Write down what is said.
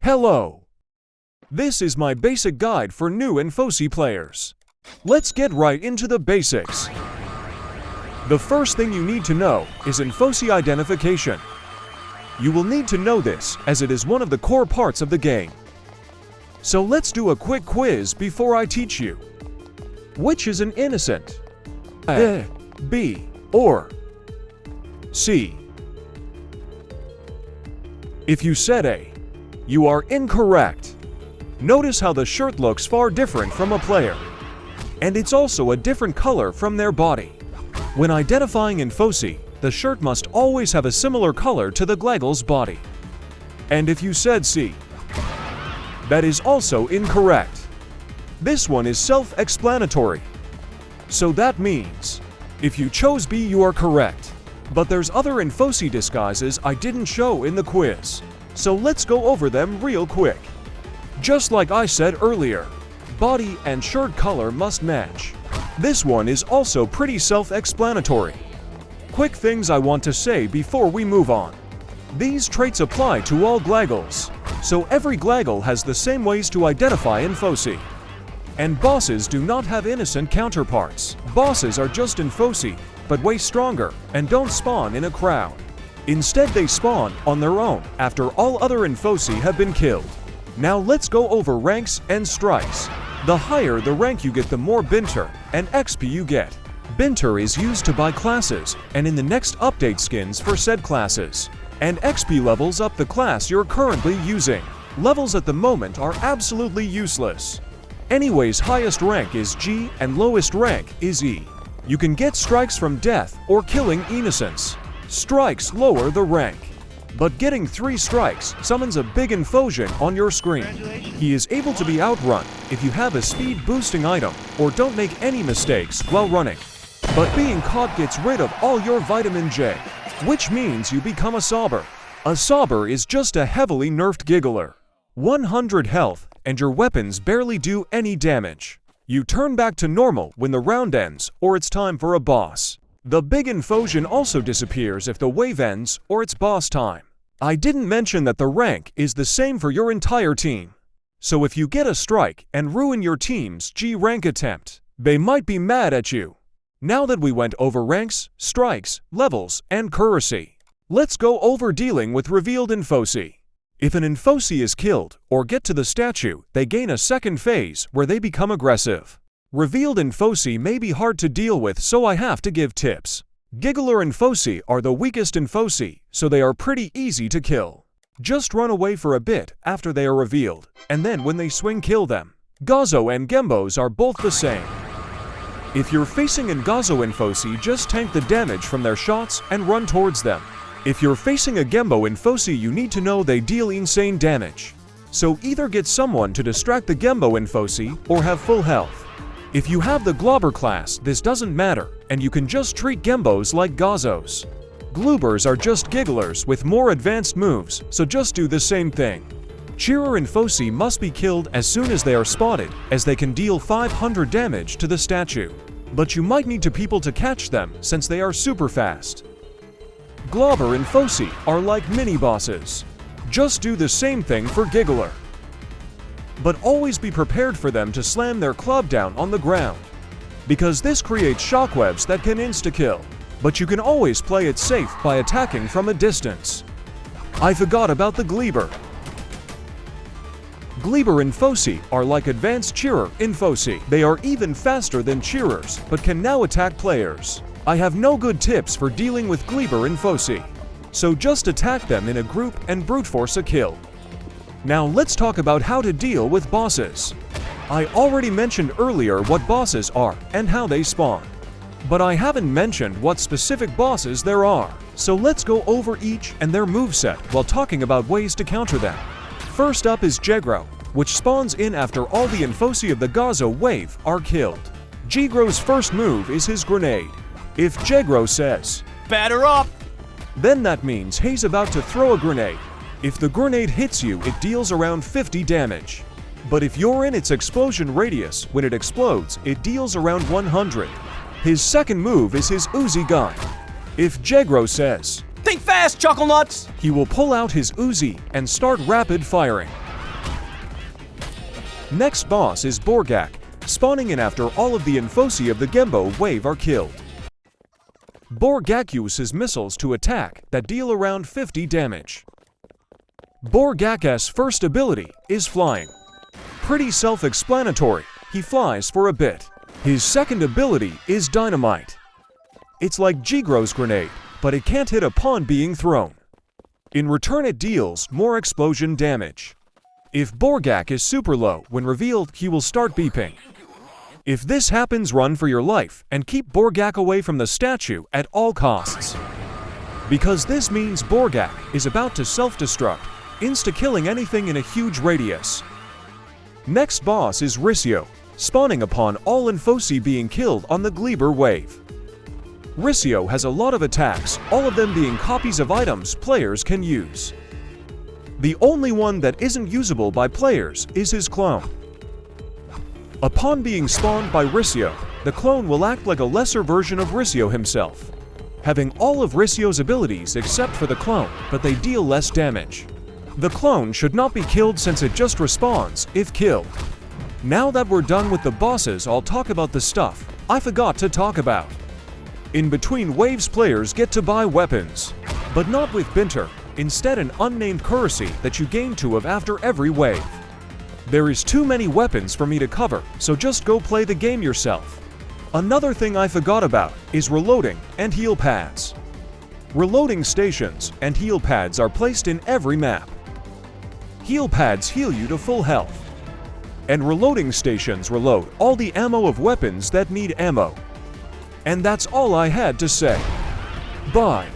Hello! This is my basic guide for new Enfosi players. Let's get right into the basics. The first thing you need to know is Enfosi identification. You will need to know this as it is one of the core parts of the game. So let's do a quick quiz before I teach you. Which is an innocent? A, B, or C? If you said A, you are incorrect. Notice how the shirt looks far different from a player. And it's also a different color from their body. When identifying Enfosi, the shirt must always have a similar color to the glaggle's body. And if you said C, that is also incorrect. This one is self-explanatory. So that means, if you chose B, you are correct. But there's other Enfosi disguises I didn't show in the quiz. So let's go over them real quick. Just like I said earlier, body and shirt color must match. This one is also pretty self-explanatory. Quick things I want to say before we move on. These traits apply to all glaggles, so every glaggle has the same ways to identify Enfosi. And bosses do not have innocent counterparts. Bosses are just Enfosi, but way stronger, and don't spawn in a crowd. Instead, they spawn on their own after all other Enfosi have been killed. Now let's go over ranks and strikes. The higher the rank you get, the more Binter and XP you get. Binter is used to buy classes, and in the next update skins for said classes. And XP levels up the class you're currently using. Levels at the moment are absolutely useless. Anyways, highest rank is G and lowest rank is E. You can get strikes from death or killing innocents. Strikes lower the rank. But getting 3 strikes summons a big Enfosion on your screen. He is able to be outrun if you have a speed boosting item or don't make any mistakes while running. But being caught gets rid of all your vitamin J, which means you become a Sauber. A Sauber is just a heavily nerfed giggler. 100 health and your weapons barely do any damage. You turn back to normal when the round ends or it's time for a boss. The big Enfosion also disappears if the wave ends or it's boss time. I didn't mention that the rank is the same for your entire team. So if you get a strike and ruin your team's G rank attempt, they might be mad at you. Now that we went over ranks, strikes, levels, and currency, let's go over dealing with revealed Enfosi. If an Enfosi is killed or get to the statue, they gain a second phase where they become aggressive. Revealed Enfosi may be hard to deal with, so I have to give tips. Giggler Enfosi are the weakest Enfosi, so they are pretty easy to kill. Just run away for a bit after they are revealed, and then when they swing, kill them. Gazo and Gembos are both the same. If you're facing an Gazo Enfosi, just tank the damage from their shots and run towards them. If you're facing a Gembo Enfosi, you need to know they deal insane damage. So either get someone to distract the Gembo Enfosi or have full health. If you have the Globber class, this doesn't matter, and you can just treat Gembos like Gazos. Gloobers are just gigglers with more advanced moves, so just do the same thing. Cheerer Enfosi must be killed as soon as they are spotted, as they can deal 500 damage to the statue. But you might need people to catch them since they are super fast. Globber Enfosi are like mini-bosses. Just do the same thing for Giggler. But always be prepared for them to slam their club down on the ground, because this creates shockwaves that can insta-kill. But you can always play it safe by attacking from a distance. I forgot about the Gleeber. Gleeber Enfosi are like advanced Cheerer Enfosi. They are even faster than Cheerers, but can now attack players. I have no good tips for dealing with Gleeber Enfosi, so just attack them in a group and brute force a kill. Now let's talk about how to deal with bosses. I already mentioned earlier what bosses are and how they spawn. But I haven't mentioned what specific bosses there are, so let's go over each and their moveset while talking about ways to counter them. First up is Jegro, which spawns in after all the Enfosi of the Gazo wave are killed. Jegro's first move is his grenade. If Jegro says, "Batter up!" then that means he's about to throw a grenade. If the grenade hits you, it deals around 50 damage. But if you're in its explosion radius, when it explodes, it deals around 100. His second move is his Uzi gun. If Jegro says, "Think fast, Chuckle Nuts!" he will pull out his Uzi and start rapid firing. Next boss is Borgak, spawning in after all of the Enfosi of the Gembo wave are killed. Borgak uses missiles to attack that deal around 50 damage. Borgak's first ability is flying. Pretty self-explanatory, he flies for a bit. His second ability is dynamite. It's like Jigro's grenade, but it can't hit a pawn being thrown. In return it deals more explosion damage. If Borgak is super low, when revealed he will start beeping. If this happens, run for your life and keep Borgak away from the statue at all costs. Because this means Borgak is about to self-destruct, insta-killing anything in a huge radius. Next boss is Risio, spawning upon all Enfosi being killed on the Gleber wave. Risio has a lot of attacks, all of them being copies of items players can use. The only one that isn't usable by players is his clone. Upon being spawned by Risio, the clone will act like a lesser version of Risio himself, having all of Risio's abilities except for the clone, but they deal less damage. The clone should not be killed since it just respawns if killed. Now that we're done with the bosses, I'll talk about the stuff I forgot to talk about. In between waves, players get to buy weapons, but not with Binter, instead an unnamed currency that you gain 2 of after every wave. There is too many weapons for me to cover, so just go play the game yourself. Another thing I forgot about is reloading and heal pads. Reloading stations and heal pads are placed in every map. Heal pads heal you to full health, and reloading stations reload all the ammo of weapons that need ammo. And that's all I had to say. Bye.